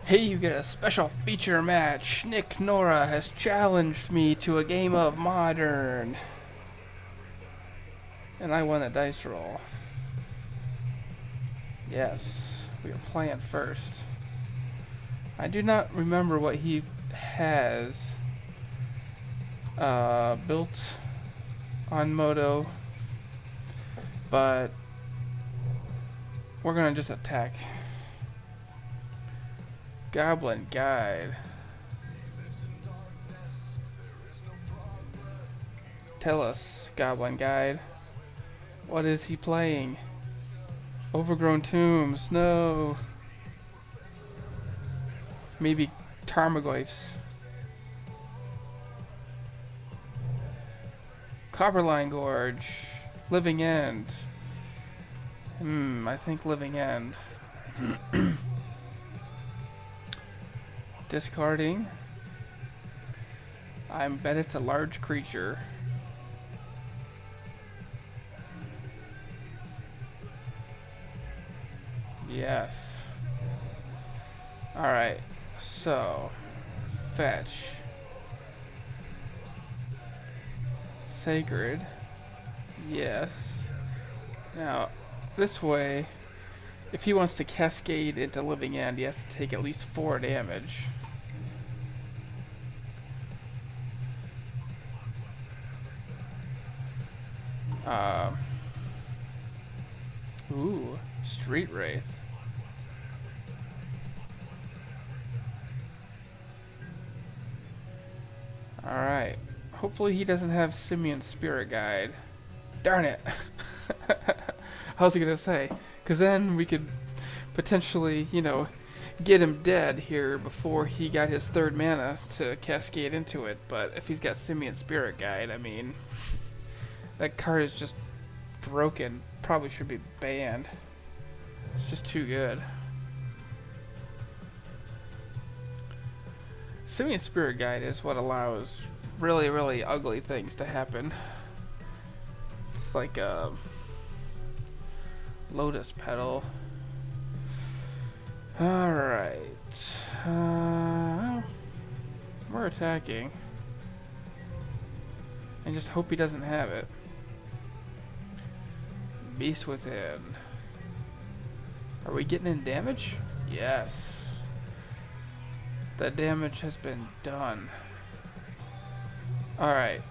Hey, you get a special feature match. Nick Nora has challenged me to a game of Modern. And I won a dice roll. Yes, we are playing first. I do not remember what he has built on Moto, but we're gonna just attack. Goblin Guide. Tell us, Goblin Guide. What is he playing? Overgrown tombs, no. Maybe Tarmogoyfs. Copperline Gorge. Living End. I think Living End. Discarding. I bet it's a large creature. Yes. Alright. So. Fetch. Sacred. Yes. Now, this way, if he wants to cascade into Living End, he has to take at least 4 damage. Uh, Street Wraith. Alright. Hopefully he doesn't have Simeon Spirit Guide. Darn it! I was gonna say, because then we could potentially, get him dead here before he got his 3rd mana to cascade into it. But if he's got Simeon Spirit Guide, I mean, that card is just broken. Probably should be banned. It's just too good. Simeon Spirit Guide is what allows really, really ugly things to happen. It's like a Lotus Petal. Alright. We're attacking. And just hope he doesn't have it. Beast Within. Are we getting in damage? Yes. The damage has been done. Alright,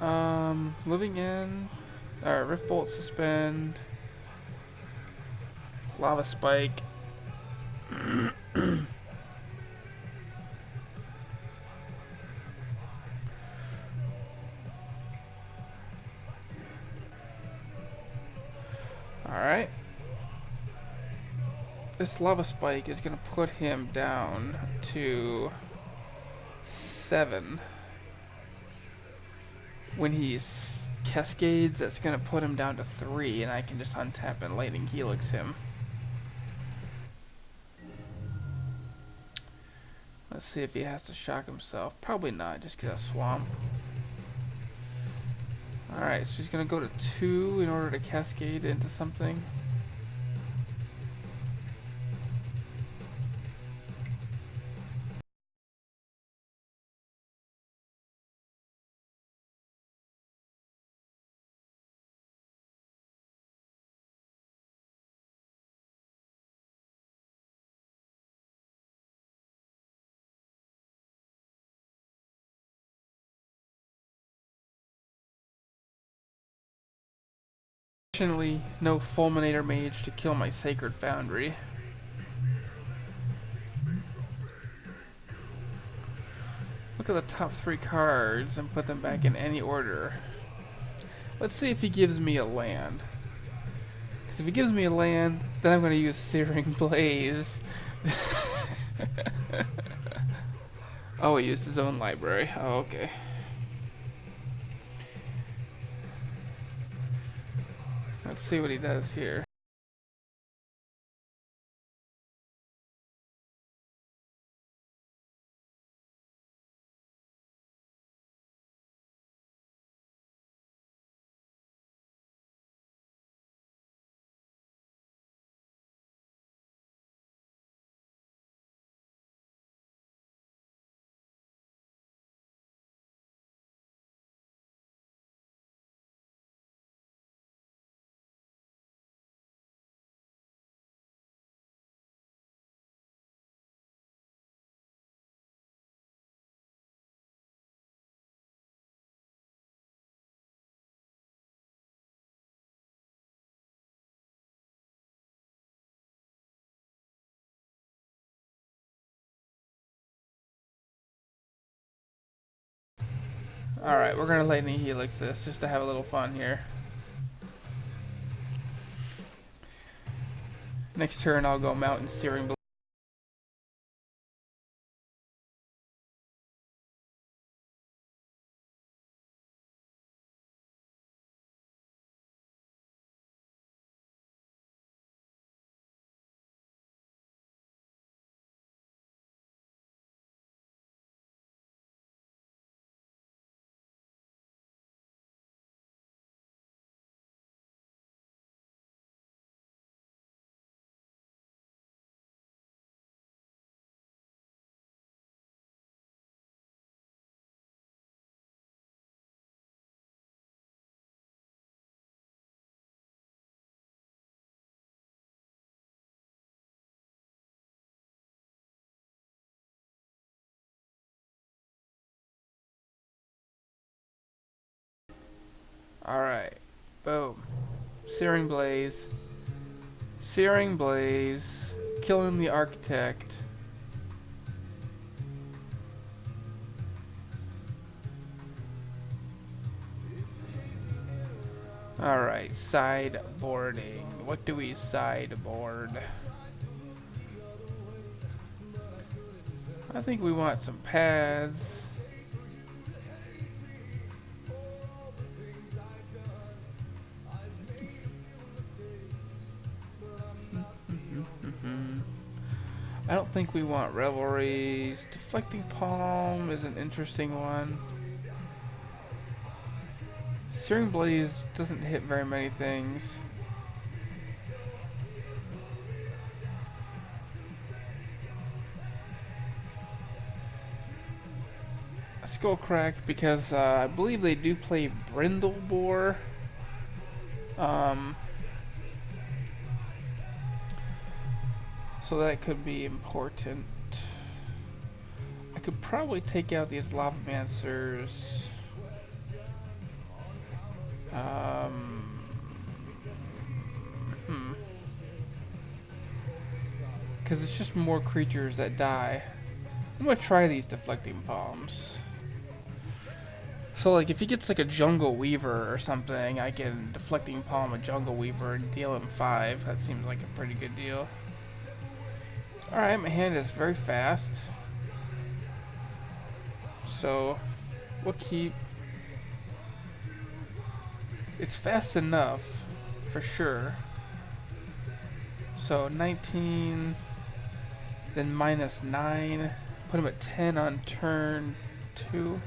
Living End. Alright, Rift Bolt Suspend. Lava Spike. Alright. This Lava Spike is going to put him down to 7. When he cascades, that's going to put him down to 3, and I can just untap and Lightning Helix him. Let's see if he has to shock himself. Probably not, just get a swamp. Alright, so he's going to go to 2 in order to cascade into something. Fortunately, no Fulminator Mage to kill my Sacred Foundry. Look at the top 3 cards and put them back in any order. Let's see if he gives me a land. Because if he gives me a land, then I'm going to use Searing Blaze. Oh, he used his own library. Oh, okay. Let's see what he does here. Alright, we're gonna lightning helix this just to have a little fun here. Next turn I'll go mountain searing. Alright. Boom. Searing Blaze. Searing Blaze. Killing the Architect. Alright, sideboarding. What do we sideboard? I think we want some paths. I don't think we want revelries. Deflecting Palm is an interesting one. Searing Blaze doesn't hit very many things. Skull Crack because I believe they do play Brindlebore. So that could be important. I could probably take out these Lavamancers. Because it's just more creatures that die. I'm gonna try these Deflecting Palms. So like if he gets like a Jungle Weaver or something, I can Deflecting Palm a Jungle Weaver and deal him 5. That seems like a pretty good deal. Alright, my hand is very fast. So we'll keep... It's fast enough, for sure. So 19, then -9. Put him at 10 on turn 2.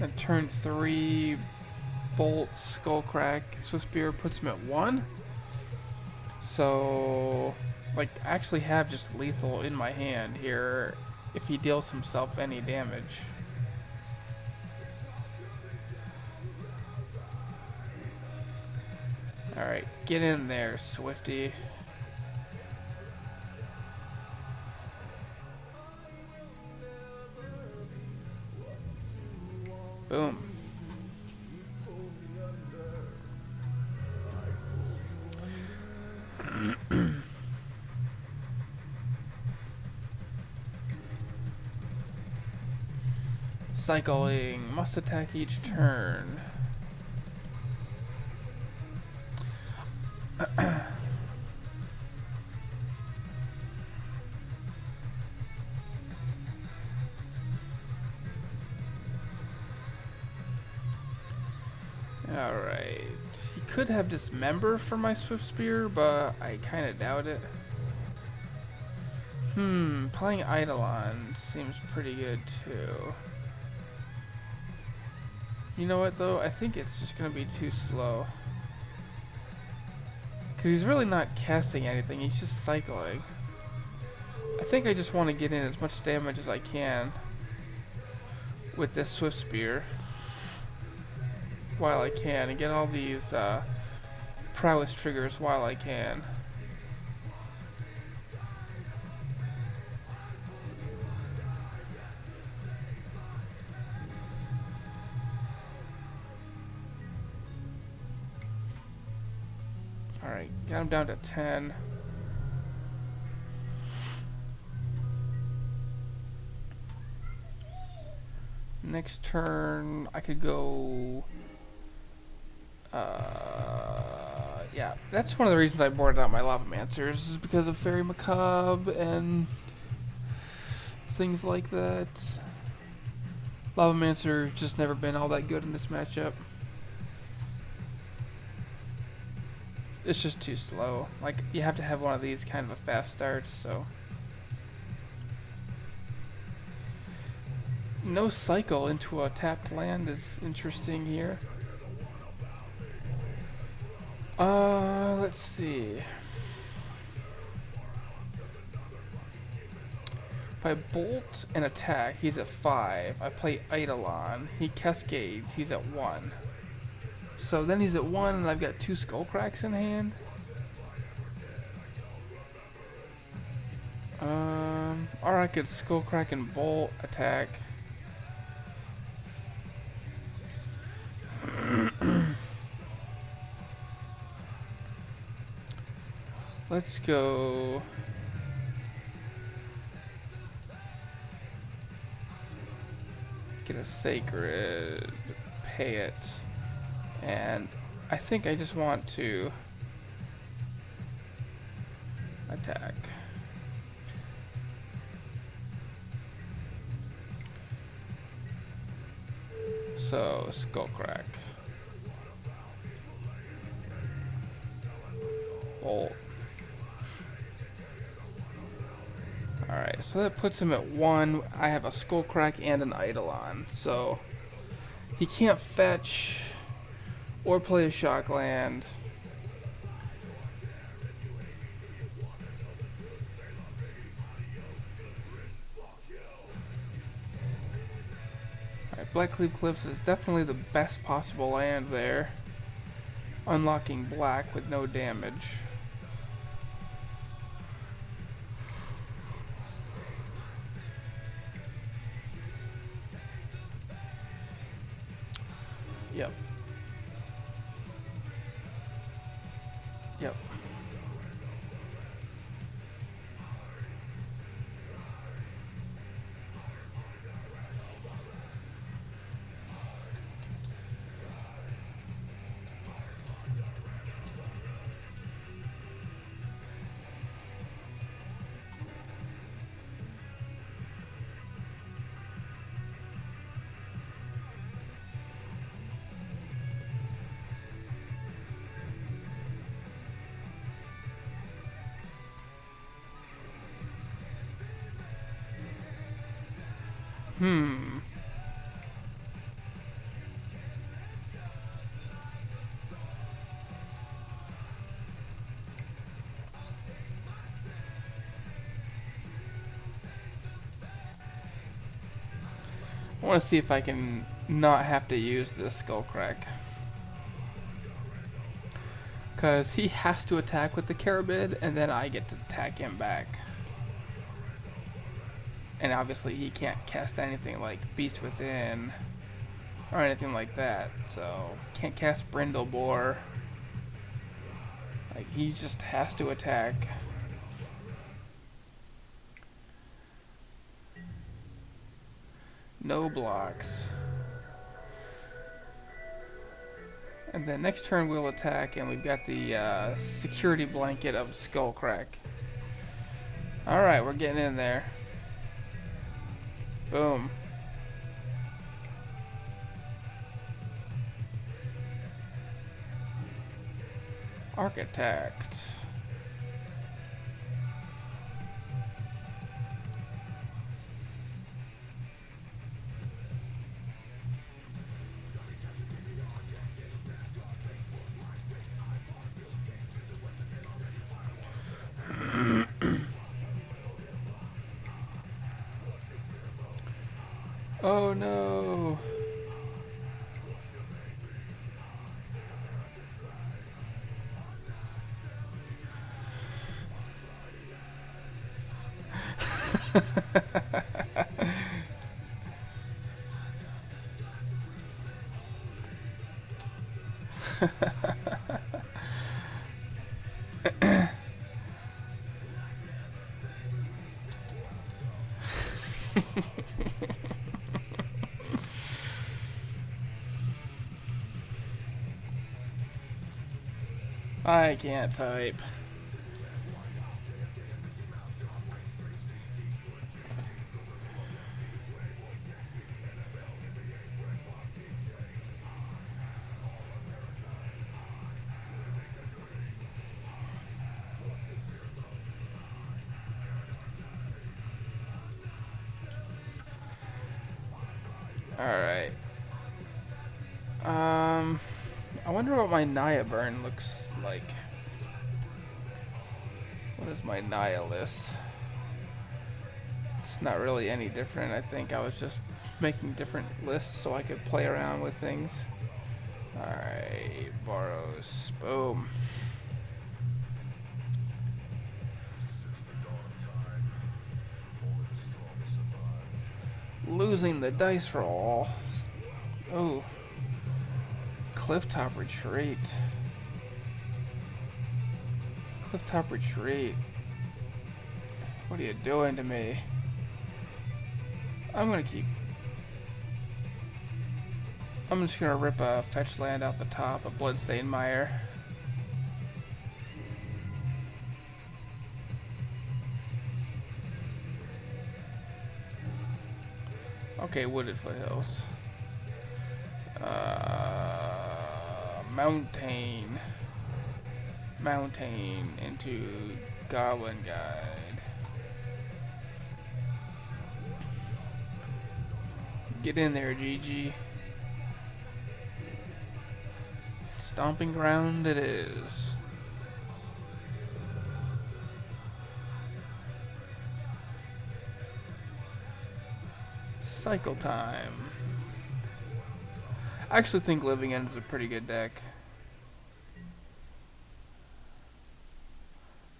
Then turn 3, Bolt, Skullcrack, Swiftspear puts him at 1. So, like, I actually have just lethal in my hand here if he deals himself any damage. Alright, get in there, Swifty. Boom. Cycling. Must attack each turn. Alright. He could have Dismember for my Swiftspear, but I kind of doubt it. Playing Eidolon seems pretty good too. You know what though? I think it's just gonna be too slow. Cause he's really not casting anything, he's just cycling. I think I just want to get in as much damage as I can with this Swiftspear while I can, and get all these prowess triggers while I can. Alright, got him down to 10. Next turn, I could go. Yeah, that's one of the reasons I boarded out my Lavamancers, is because of Fairy Macabre and things like that. Lavamancer just never been all that good in this matchup. It's just too slow. Like, you have to have one of these kind of a fast start, so. No cycle into a tapped land is interesting here. Let's see. If I bolt and attack, he's at 5. I play Eidolon. He cascades, he's at 1. So then he's at 1 and I've got 2 Skullcracks in hand. Or I could Skullcrack and bolt, attack. Let's go. Get a sacred, pay it, and I think I just want to attack. So, Skullcrack. Bolt. Alright, so that puts him at 1. I have a Skullcrack and an Eidolon, so he can't fetch or play a Shockland. Alright, Blackcleave Cliffs is definitely the best possible land there. Unlocking black with no damage. Yep. Yep. I want to see if I can not have to use this Skullcrack. Because he has to attack with the Carabid, and then I get to attack him back. And obviously he can't cast anything like Beast Within or anything like that. So, can't cast Brindlebore. Like, he just has to attack. No blocks. And then next turn we'll attack, and we've got the security blanket of Skullcrack. Alright, we're getting in there. Boom. Architect. Oh no. I can't type. Alright. I wonder what my Naya burn looks like. What is my Naya list? It's not really any different. I think I was just making different lists so I could play around with things. Alright, borrows. Boom. Losing the dice roll. Oh. Clifftop retreat. Clifftop retreat. What are you doing to me? I'm gonna keep. I'm just gonna rip a fetch land out the top, a Bloodstained Mire. Okay, Wooded Foothills. Mountain. Mountain into Goblin Guide. Get in there, GG. Stomping ground it is. Cycle time. I actually think Living End is a pretty good deck.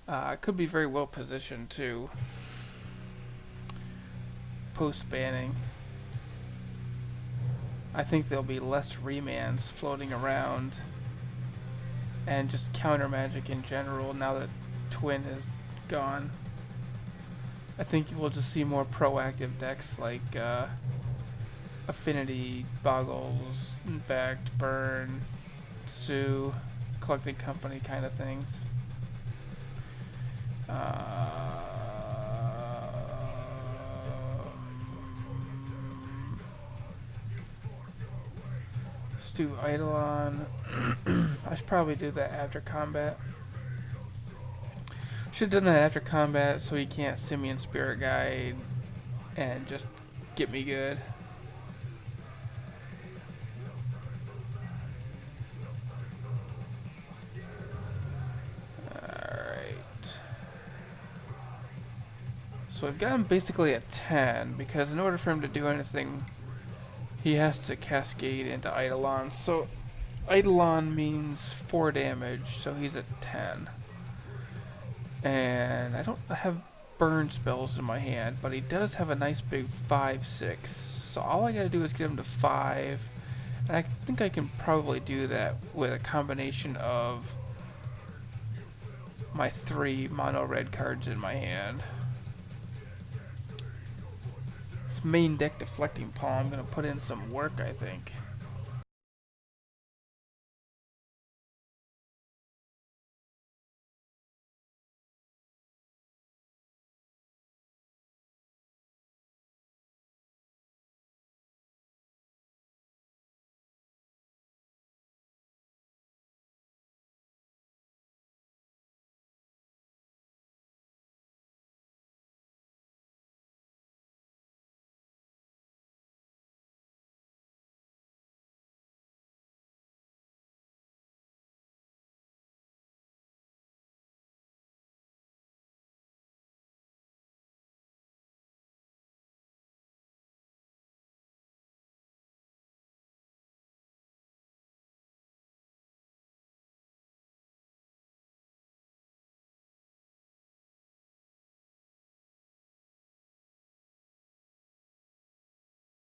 It could be very well positioned too. Post banning. I think there'll be less remands floating around. And just counter magic in general now that Twin is gone. I think we'll just see more proactive decks like Affinity, Boggles, Infect, Burn, Zoo, Collected Company kind of things. Let's do Eidolon. I should probably do that after combat. Should have done that after combat so he can't Simian Spirit Guide and just get me good. Alright. So I've got him basically at 10 because in order for him to do anything, he has to cascade into Eidolon. So Eidolon means 4 damage, so he's at 10. And I don't have burn spells in my hand, but he does have a nice big 5/6. So all I gotta do is get him to 5. And I think I can probably do that with a combination of my 3 mono red cards in my hand. This main deck Deflecting Palm, I'm gonna put in some work, I think.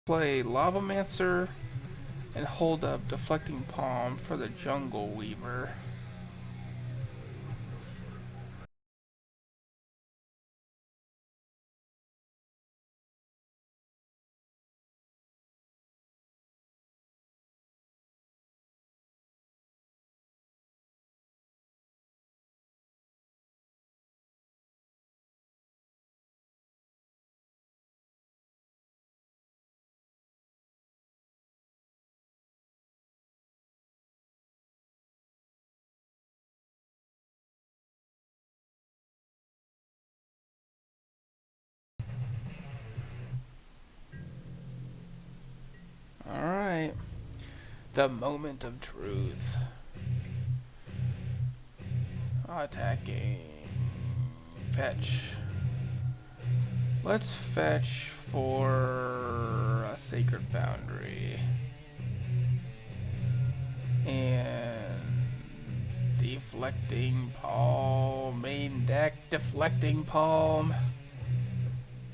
Play Lavamancer and hold up Deflecting Palm for the Jungle Weaver. The moment of truth. Attacking. Fetch. Let's fetch for a Sacred Foundry. And Deflecting Palm. Main deck Deflecting Palm.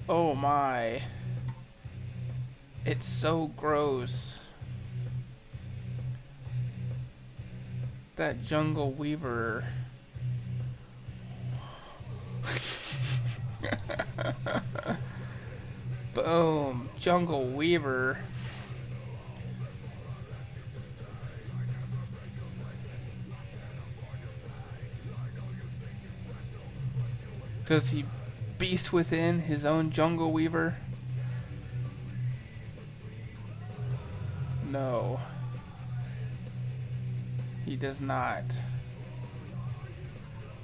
Oh my. It's so gross. That Jungle Weaver. Boom. Jungle Weaver. Does he beast within his own Jungle Weaver? No. He does not.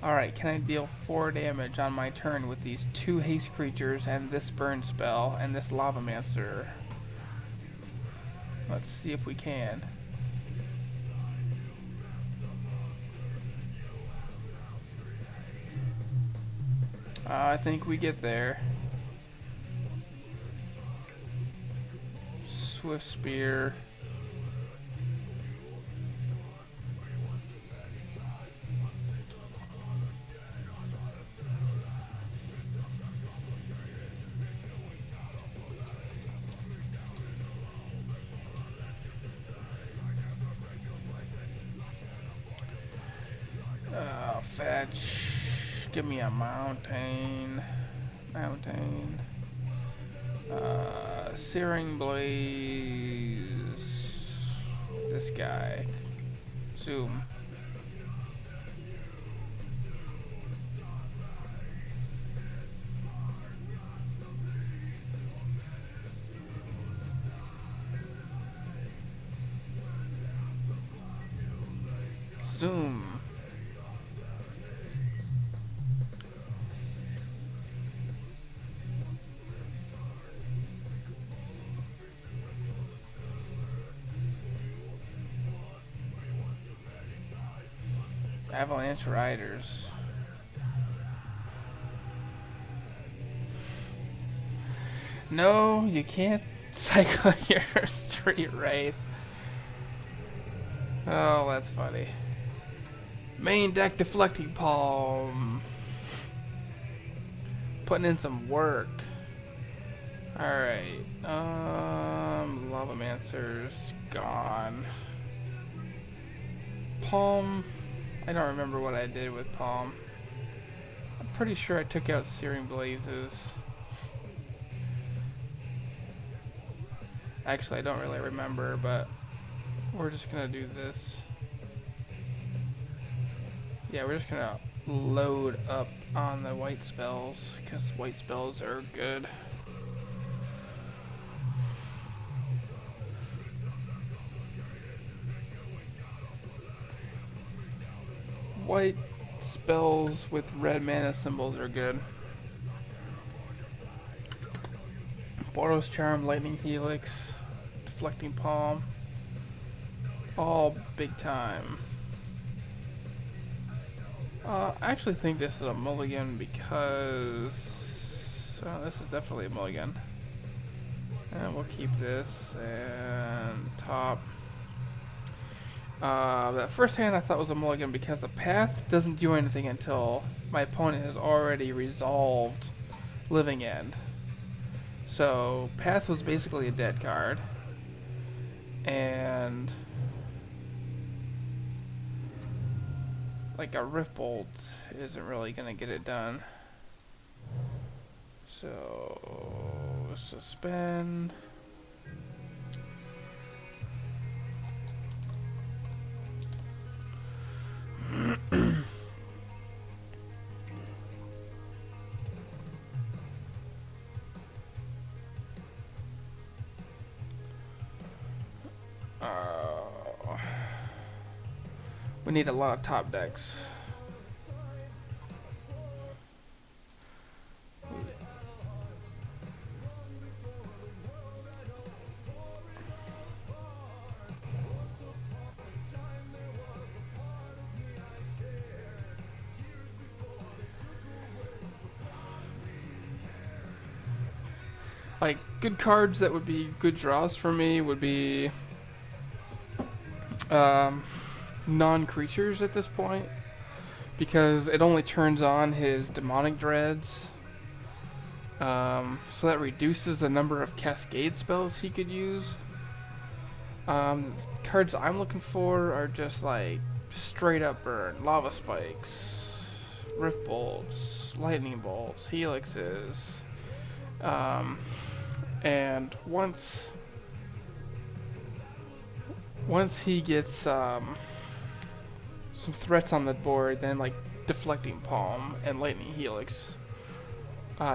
Alright, can I deal 4 damage on my turn with these 2 haste creatures and this burn spell and this Lavamancer? Let's see if we can. I think we get there. Swift Spear. Fetch. Give me a mountain. Searing Blaze. This guy. Zoom. Zoom. Avalanche Riders. No, you can't cycle your Street Wraith. Oh, that's funny. Main deck Deflecting Palm. Putting in some work. Alright. Lavamancer's gone. Palm. I don't remember what I did with Palm. I'm pretty sure I took out Searing Blazes. Actually, I don't really remember, but we're just gonna do this. Yeah, we're just gonna load up on the white spells, because white spells are good. White spells with red mana symbols are good. Boros Charm, Lightning Helix, Deflecting Palm, all big time. I actually think this is a mulligan because this is definitely a mulligan. And we'll keep this and top. That first hand I thought was a mulligan because the path doesn't do anything until my opponent has already resolved Living End. So path was basically a dead card. And like a Rift Bolt isn't really gonna get it done. So suspend. We need a lot of top decks. Like, good cards that would be good draws for me would be um, non-creatures at this point, because it only turns on his demonic dreads. So that reduces the number of cascade spells he could use. Cards I'm looking for are just like straight up burn, lava spikes, rift bolts, lightning bolts, helixes. And once he gets some threats on the board, then like deflecting palm and lightning helix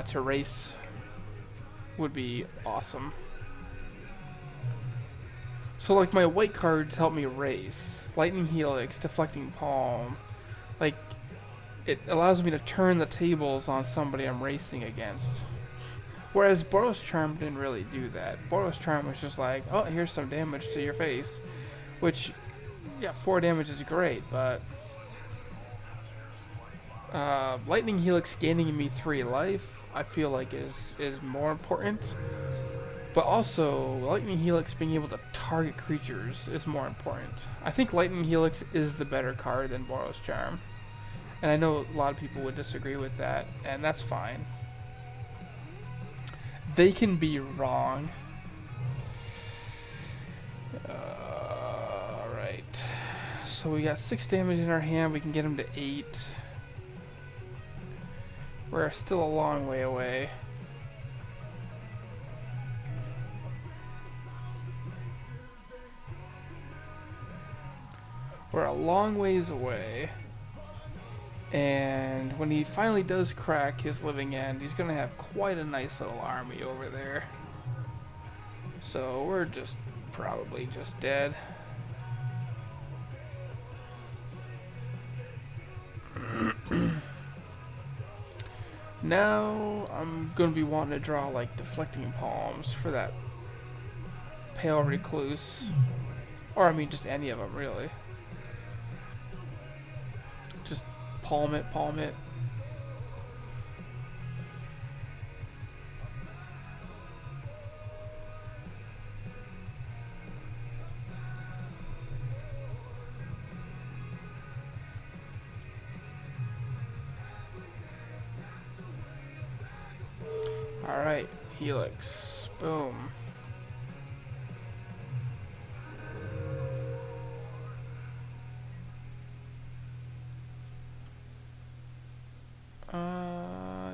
to race would be awesome. So like my white cards help me race. Lightning helix, deflecting palm, like it allows me to turn the tables on somebody I'm racing against. Whereas Boros Charm didn't really do that. Boros Charm was just like, oh, here's some damage to your face, which, yeah, 4 damage is great, but Lightning Helix gaining me 3 life, I feel like is more important. But also, Lightning Helix being able to target creatures is more important. I think Lightning Helix is the better card than Boros Charm. And I know a lot of people would disagree with that, and that's fine. They can be wrong. Alright. So we got 6 damage in our hand, we can get him to 8. We're still a long way away. We're a long ways away. And when he finally does crack his living end, he's going to have quite a nice little army over there. So we're just probably just dead. Now I'm going to be wanting to draw like deflecting palms for that pale recluse. Or I mean just any of them really. Just palm it, palm it. Alright, Helix. Boom.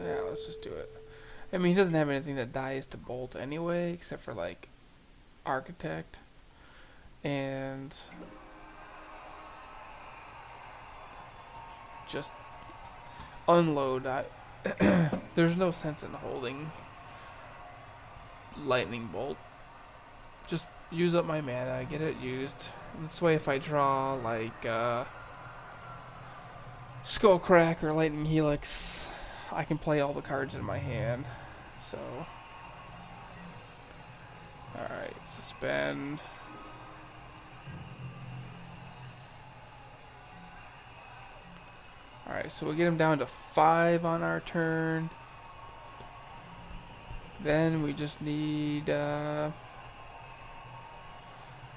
Yeah, let's just do it. I mean, he doesn't have anything that dies to bolt anyway, except for like Architect. And just unload. There's no sense in holding Lightning Bolt. Just use up my mana, get it used. This way if I draw like Skullcrack or Lightning Helix, I can play all the cards in my hand. So, alright, suspend. Alright, so we'll get him down to 5 on our turn. Then we just need a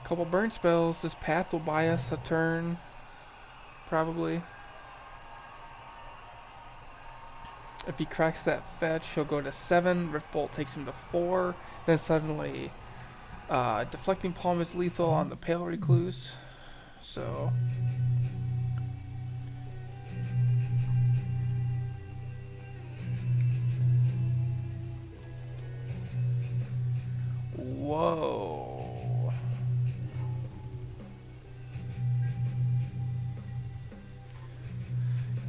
couple burn spells. This path will buy us a turn, probably. If he cracks that fetch, he'll go to 7. Rift Bolt takes him to 4. Then suddenly, Deflecting Palm is lethal on the Pale Recluse. So, whoa.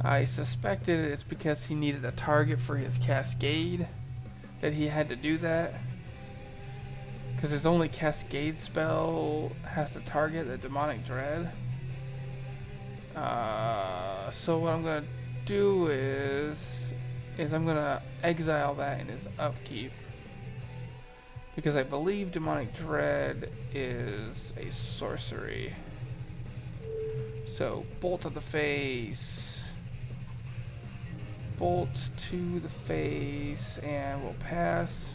I suspected it's because he needed a target for his Cascade that he had to do that. Because his only Cascade spell has to target the Demonic Dread. So what I'm going to do is I'm going to exile that in his upkeep. Because I believe Demonic Dread is a sorcery. So, Bolt to the face. Bolt to the face, and we'll pass.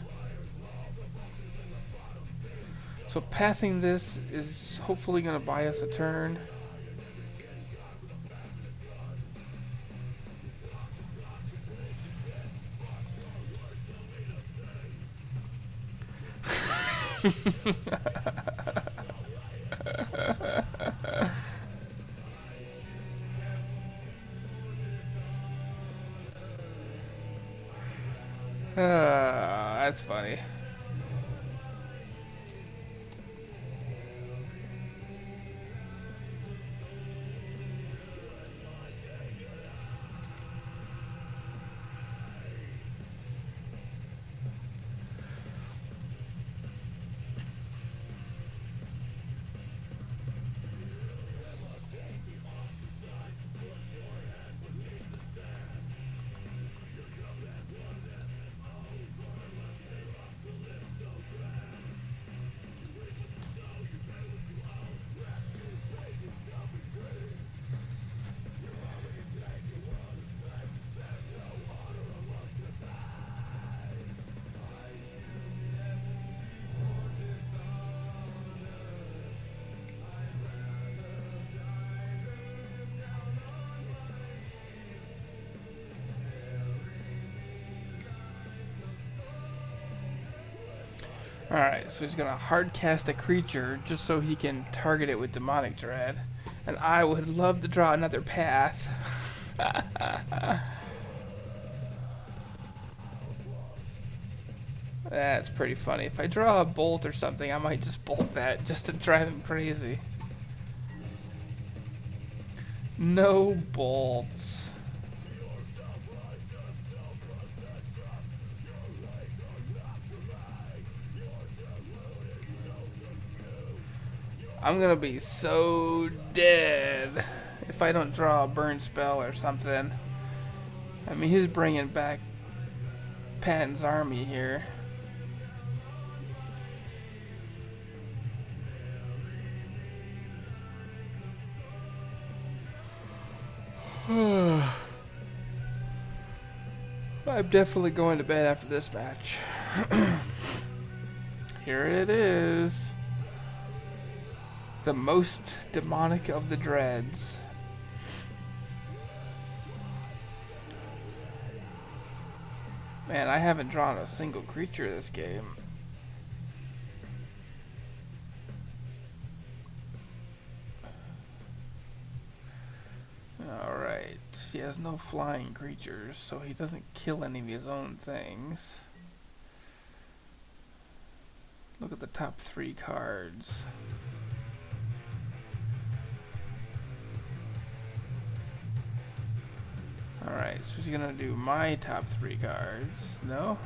So pathing this is hopefully going to buy us a turn. That's funny. Alright, so he's gonna hard cast a creature just so he can target it with Demonic Dread. And I would love to draw another path. That's pretty funny. If I draw a bolt or something, I might just bolt that just to drive him crazy. No bolts. I'm gonna be so dead if I don't draw a burn spell or something. I mean, he's bringing back Patton's army here. I'm definitely going to bed after this match. Here it is. The most demonic of the dreads. Man, I haven't drawn a single creature this game. Alright, he has no flying creatures, so he doesn't kill any of his own things. Look at the top 3 cards. Alright, so he's gonna do my top 3 cards. No?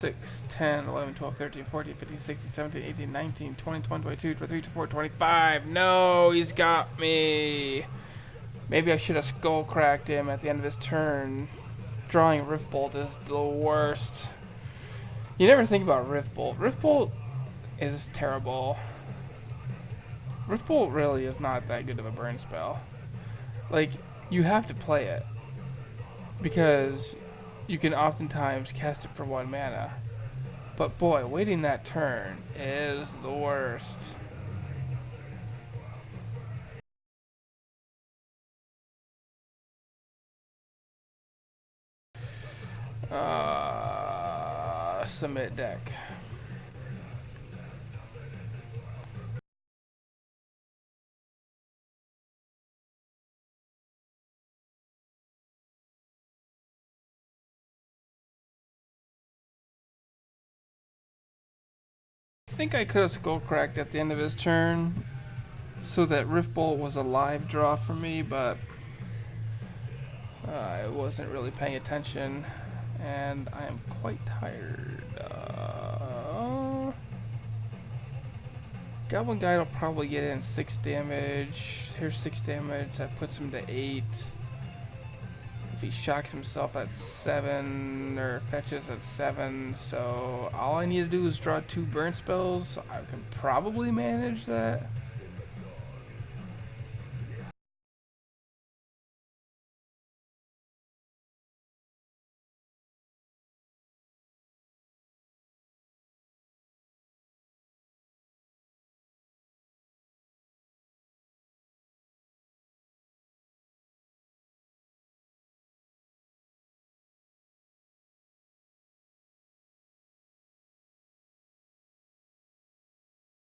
Six, 10, 11, 12, 13, 14, 15, 16, 17, 18, 19, 20, 21, 22, 23, 24, 25. No, he's got me. Maybe I should have skull cracked him at the end of his turn. Drawing Rift Bolt is the worst. You never think about Rift Bolt. Rift Bolt is terrible. Rift Bolt really is not that good of a burn spell. Like, you have to play it. Because you can oftentimes cast it for 1 mana. But boy, waiting that turn is the worst. Submit deck. think I could have skull cracked at the end of his turn so that Rift Bolt was a live draw for me, but I wasn't really paying attention, and I am quite tired. Goblin Guide will probably get in 6 damage. Here's 6 damage. That puts him to 8. If he shocks himself at 7, or fetches at 7, so all I need to do is draw 2 burn spells. I can probably manage that.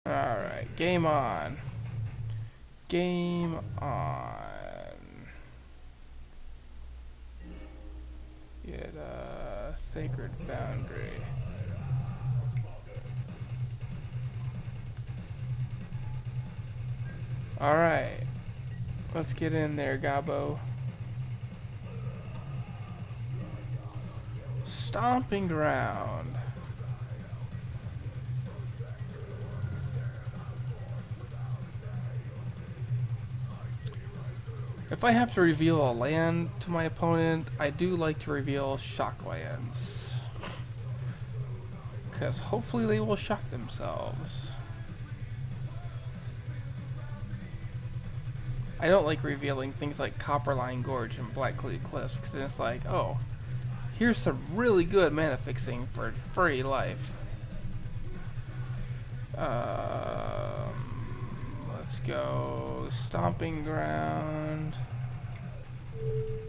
Alright, game on. Game on. Get a Sacred Foundry. Alright, let's get in there, Gabo. Stomping Ground. If I have to reveal a land to my opponent, I do like to reveal shock lands. Because hopefully they will shock themselves. I don't like revealing things like Copperline Gorge and Blackcleave Cliffs, because then it's like, oh, here's some really good mana fixing for free life. Let's go Stomping Ground,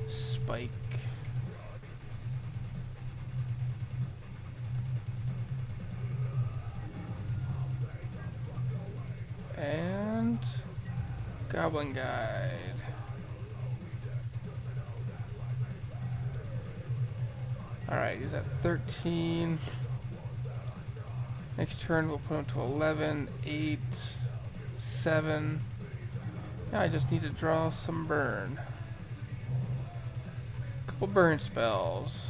Spike, and Goblin Guide. Alright, he's at 13. Next turn we'll put him to 11, 8, 7. Yeah, I just need to draw some burn. Couple burn spells.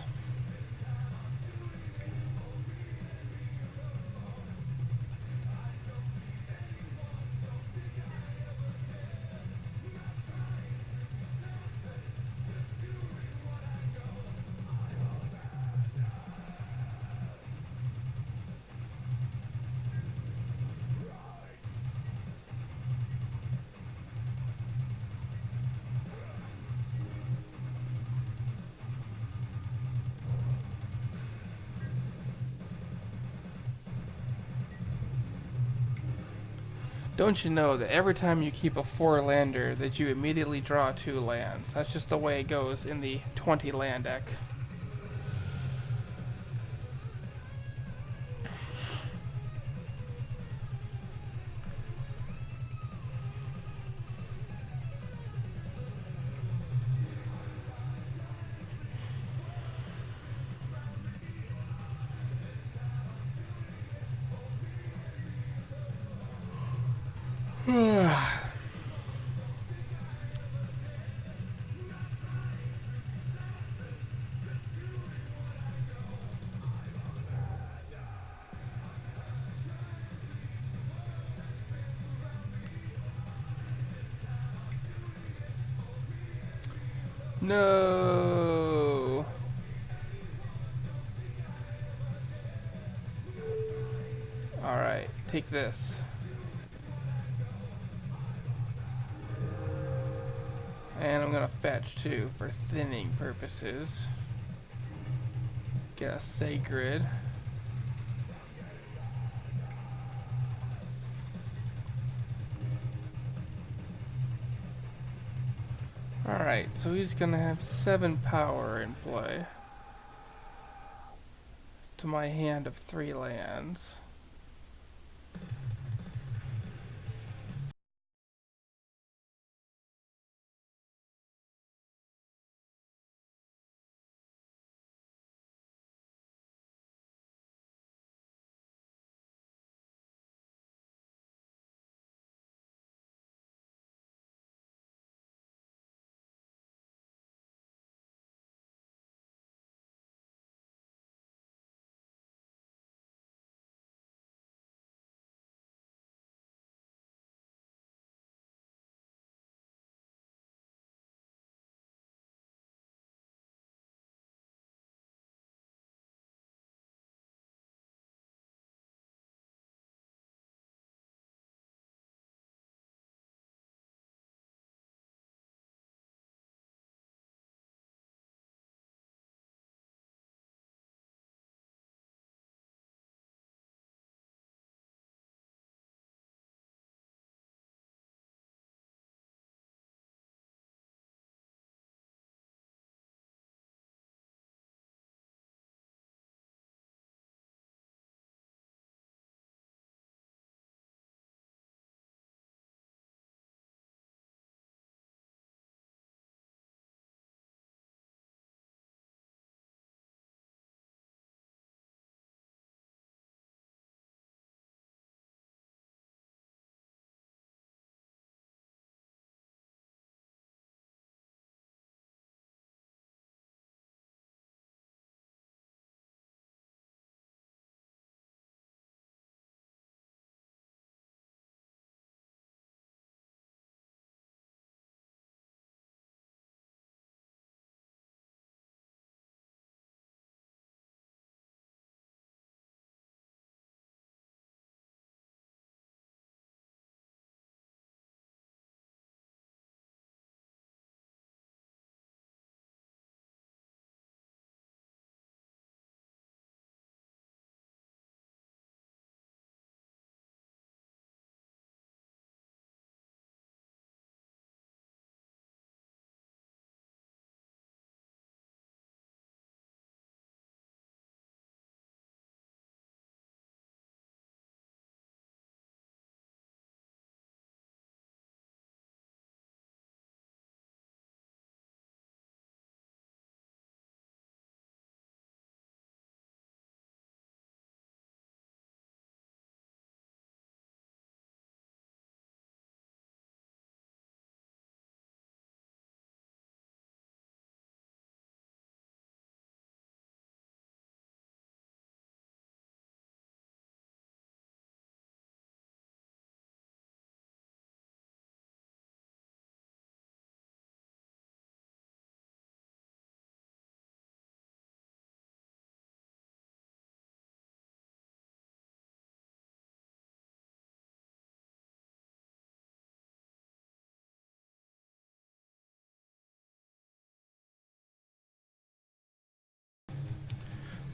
Don't you know that every time you keep a 4-lander that you immediately draw 2 lands? That's just the way it goes in the 20 land deck. No. Alright, take this. And I'm gonna fetch too for thinning purposes. Get a Sacred. Alright, so he's gonna have 7 power in play to my hand of 3 lands.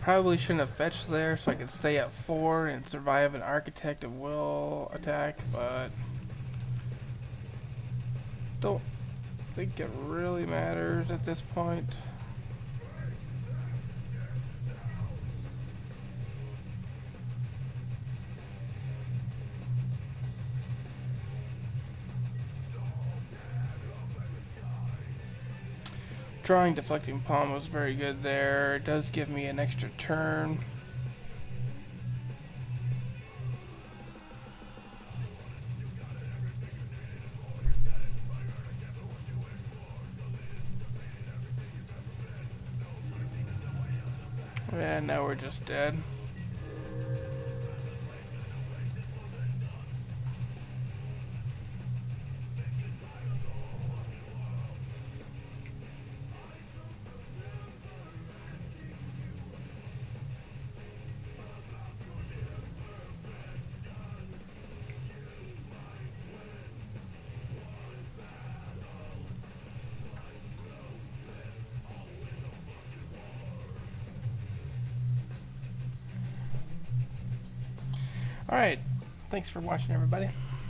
Probably shouldn't have fetched there so I could stay at 4 and survive an Architect of Will attack, but don't think it really matters at this point. Drawing Deflecting Palm was very good there. It does give me an extra turn. And now we're just dead. Alright, thanks for watching, everybody.